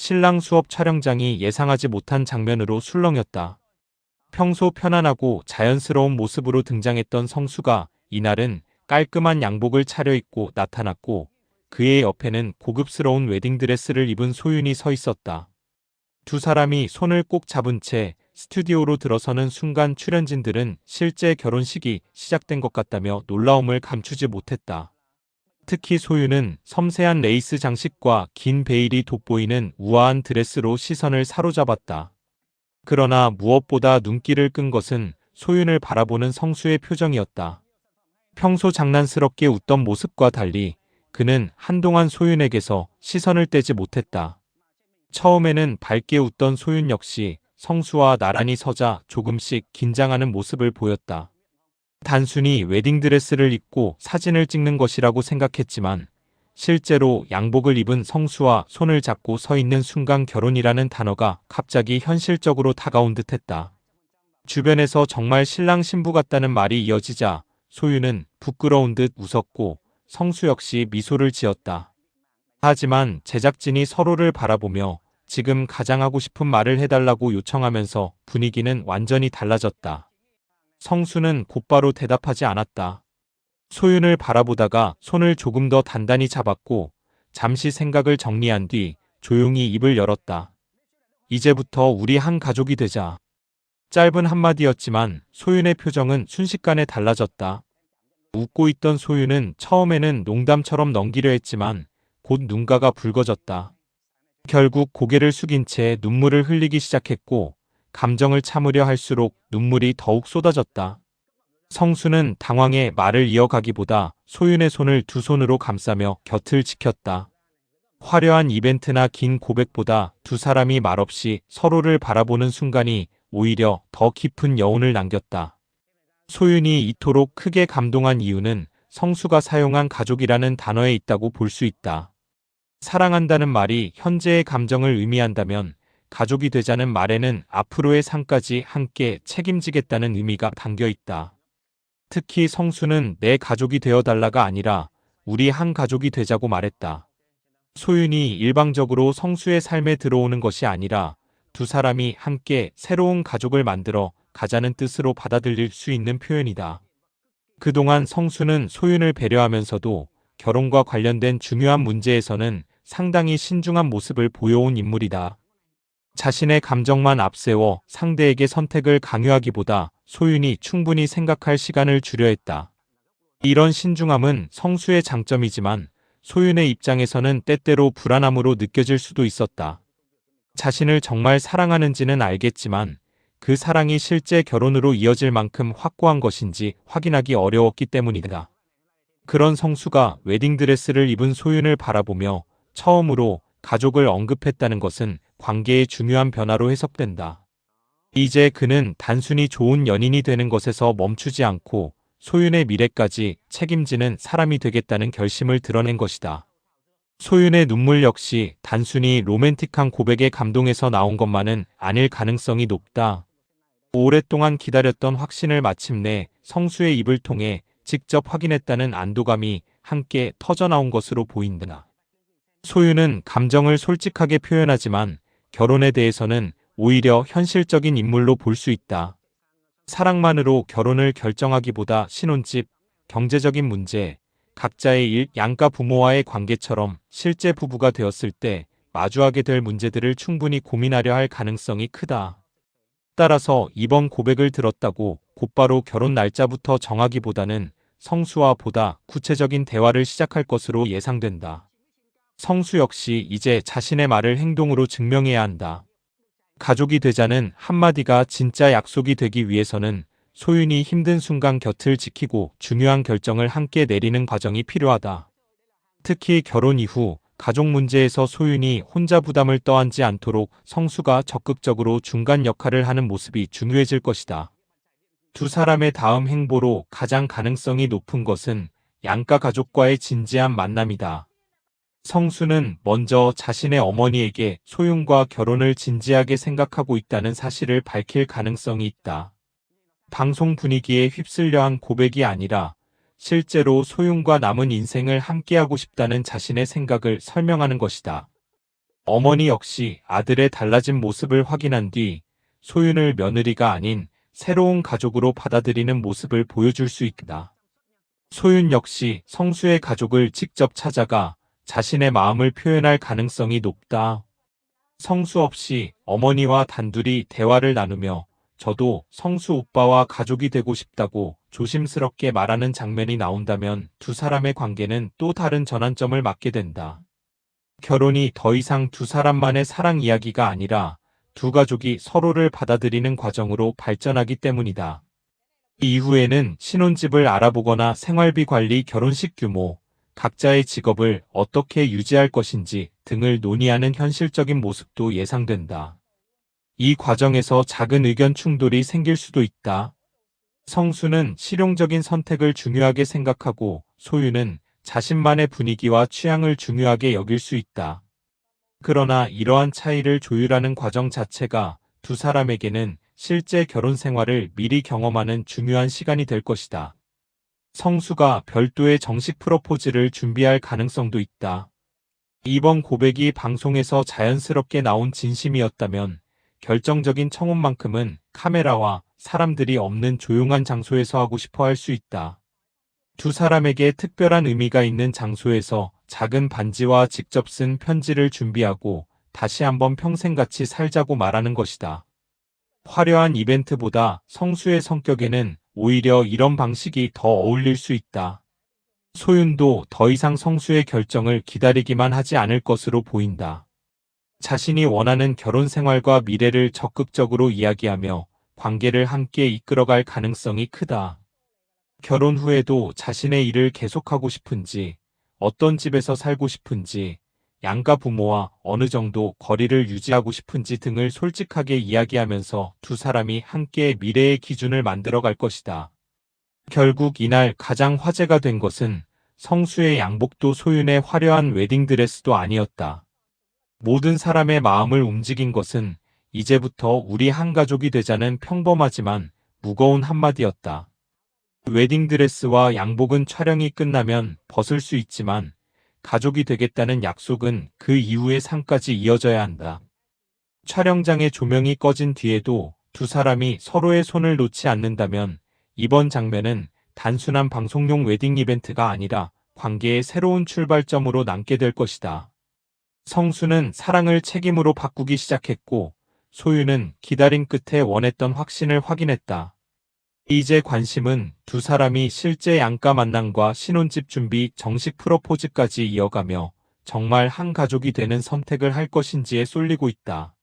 신랑 수업 촬영장이 예상하지 못한 장면으로 술렁였다. 평소 편안하고 자연스러운 모습으로 등장했던 성수가 이날은 깔끔한 양복을 차려입고 나타났고 그의 옆에는 고급스러운 웨딩드레스를 입은 소윤이 서 있었다. 두 사람이 손을 꼭 잡은 채 스튜디오로 들어서는 순간 출연진들은 실제 결혼식이 시작된 것 같다며 놀라움을 감추지 못했다. 특히 소윤은 섬세한 레이스 장식과 긴 베일이 돋보이는 우아한 드레스로 시선을 사로잡았다. 그러나 무엇보다 눈길을 끈 것은 소윤을 바라보는 성수의 표정이었다. 평소 장난스럽게 웃던 모습과 달리 그는 한동안 소윤에게서 시선을 떼지 못했다. 처음에는 밝게 웃던 소윤 역시 성수와 나란히 서자 조금씩 긴장하는 모습을 보였다. 단순히 웨딩드레스를 입고 사진을 찍는 것이라고 생각했지만 실제로 양복을 입은 성수와 손을 잡고 서 있는 순간 결혼이라는 단어가 갑자기 현실적으로 다가온 듯했다. 주변에서 정말 신랑 신부 같다는 말이 이어지자 소윤은 부끄러운 듯 웃었고 성수 역시 미소를 지었다. 하지만 제작진이 서로를 바라보며 지금 가장 하고 싶은 말을 해달라고 요청하면서 분위기는 완전히 달라졌다. 성수는 곧바로 대답하지 않았다. 소윤을 바라보다가 손을 조금 더 단단히 잡았고 잠시 생각을 정리한 뒤 조용히 입을 열었다. 이제부터 우리 한 가족이 되자. 짧은 한마디였지만 소윤의 표정은 순식간에 달라졌다. 웃고 있던 소윤은 처음에는 농담처럼 넘기려 했지만 곧 눈가가 붉어졌다. 결국 고개를 숙인 채 눈물을 흘리기 시작했고 감정을 참으려 할수록 눈물이 더욱 쏟아졌다. 성수는 당황해 말을 이어가기보다 소윤의 손을 두 손으로 감싸며 곁을 지켰다. 화려한 이벤트나 긴 고백보다 두 사람이 말없이 서로를 바라보는 순간이 오히려 더 깊은 여운을 남겼다. 소윤이 이토록 크게 감동한 이유는 성수가 사용한 가족이라는 단어에 있다고 볼 수 있다. 사랑한다는 말이 현재의 감정을 의미한다면 가족이 되자는 말에는 앞으로의 삶까지 함께 책임지겠다는 의미가 담겨 있다. 특히 성수는 내 가족이 되어달라가 아니라 우리 한 가족이 되자고 말했다. 소윤이 일방적으로 성수의 삶에 들어오는 것이 아니라 두 사람이 함께 새로운 가족을 만들어 가자는 뜻으로 받아들일 수 있는 표현이다. 그동안 성수는 소윤을 배려하면서도 결혼과 관련된 중요한 문제에서는 상당히 신중한 모습을 보여온 인물이다. 자신의 감정만 앞세워 상대에게 선택을 강요하기보다 소윤이 충분히 생각할 시간을 주려 했다. 이런 신중함은 성수의 장점이지만 소윤의 입장에서는 때때로 불안함으로 느껴질 수도 있었다. 자신을 정말 사랑하는지는 알겠지만 그 사랑이 실제 결혼으로 이어질 만큼 확고한 것인지 확인하기 어려웠기 때문이다. 그런 성수가 웨딩드레스를 입은 소윤을 바라보며 처음으로 가족을 언급했다는 것은 관계의 중요한 변화로 해석된다. 이제 그는 단순히 좋은 연인이 되는 것에서 멈추지 않고 소윤의 미래까지 책임지는 사람이 되겠다는 결심을 드러낸 것이다. 소윤의 눈물 역시 단순히 로맨틱한 고백의 감동에서 나온 것만은 아닐 가능성이 높다. 오랫동안 기다렸던 확신을 마침내 성수의 입을 통해 직접 확인했다는 안도감이 함께 터져나온 것으로 보인다. 소윤은 감정을 솔직하게 표현하지만 결혼에 대해서는 오히려 현실적인 인물로 볼 수 있다. 사랑만으로 결혼을 결정하기보다 신혼집, 경제적인 문제, 각자의 일, 양가 부모와의 관계처럼 실제 부부가 되었을 때 마주하게 될 문제들을 충분히 고민하려 할 가능성이 크다. 따라서 이번 고백을 들었다고 곧바로 결혼 날짜부터 정하기보다는 성수와 보다 구체적인 대화를 시작할 것으로 예상된다. 성수 역시 이제 자신의 말을 행동으로 증명해야 한다. 가족이 되자는 한마디가 진짜 약속이 되기 위해서는 소윤이 힘든 순간 곁을 지키고 중요한 결정을 함께 내리는 과정이 필요하다. 특히 결혼 이후 가족 문제에서 소윤이 혼자 부담을 떠안지 않도록 성수가 적극적으로 중간 역할을 하는 모습이 중요해질 것이다. 두 사람의 다음 행보로 가장 가능성이 높은 것은 양가 가족과의 진지한 만남이다. 성수는 먼저 자신의 어머니에게 소윤과 결혼을 진지하게 생각하고 있다는 사실을 밝힐 가능성이 있다. 방송 분위기에 휩쓸려 한 고백이 아니라 실제로 소윤과 남은 인생을 함께하고 싶다는 자신의 생각을 설명하는 것이다. 어머니 역시 아들의 달라진 모습을 확인한 뒤 소윤을 며느리가 아닌 새로운 가족으로 받아들이는 모습을 보여줄 수 있다. 소윤 역시 성수의 가족을 직접 찾아가 자신의 마음을 표현할 가능성이 높다. 성수 없이 어머니와 단둘이 대화를 나누며 저도 성수 오빠와 가족이 되고 싶다고 조심스럽게 말하는 장면이 나온다면 두 사람의 관계는 또 다른 전환점을 맞게 된다. 결혼이 더 이상 두 사람만의 사랑 이야기가 아니라 두 가족이 서로를 받아들이는 과정으로 발전하기 때문이다. 이후에는 신혼집을 알아보거나 생활비 관리, 결혼식 규모, 각자의 직업을 어떻게 유지할 것인지 등을 논의하는 현실적인 모습도 예상된다. 이 과정에서 작은 의견 충돌이 생길 수도 있다. 성수는 실용적인 선택을 중요하게 생각하고 소유는 자신만의 분위기와 취향을 중요하게 여길 수 있다. 그러나 이러한 차이를 조율하는 과정 자체가 두 사람에게는 실제 결혼 생활을 미리 경험하는 중요한 시간이 될 것이다. 성수가 별도의 정식 프로포즈를 준비할 가능성도 있다. 이번 고백이 방송에서 자연스럽게 나온 진심이었다면 결정적인 청혼만큼은 카메라와 사람들이 없는 조용한 장소에서 하고 싶어 할 수 있다. 두 사람에게 특별한 의미가 있는 장소에서 작은 반지와 직접 쓴 편지를 준비하고 다시 한번 평생같이 살자고 말하는 것이다. 화려한 이벤트보다 성수의 성격에는 오히려 이런 방식이 더 어울릴 수 있다. 소윤도 더 이상 성수의 결정을 기다리기만 하지 않을 것으로 보인다. 자신이 원하는 결혼 생활과 미래를 적극적으로 이야기하며 관계를 함께 이끌어갈 가능성이 크다. 결혼 후에도 자신의 일을 계속하고 싶은지, 어떤 집에서 살고 싶은지, 양가 부모와 어느 정도 거리를 유지하고 싶은지 등을 솔직하게 이야기하면서 두 사람이 함께 미래의 기준을 만들어갈 것이다. 결국 이날 가장 화제가 된 것은 성수의 양복도 소윤의 화려한 웨딩드레스도 아니었다. 모든 사람의 마음을 움직인 것은 이제부터 우리 한 가족이 되자는 평범하지만 무거운 한마디였다. 웨딩드레스와 양복은 촬영이 끝나면 벗을 수 있지만 가족이 되겠다는 약속은 그 이후의 삶까지 이어져야 한다. 촬영장의 조명이 꺼진 뒤에도 두 사람이 서로의 손을 놓지 않는다면 이번 장면은 단순한 방송용 웨딩 이벤트가 아니라 관계의 새로운 출발점으로 남게 될 것이다. 성수는 사랑을 책임으로 바꾸기 시작했고 소유는 기다림 끝에 원했던 확신을 확인했다. 이제 관심은 두 사람이 실제 양가 만남과 신혼집 준비, 정식 프로포즈까지 이어가며 정말 한 가족이 되는 선택을 할 것인지에 쏠리고 있다.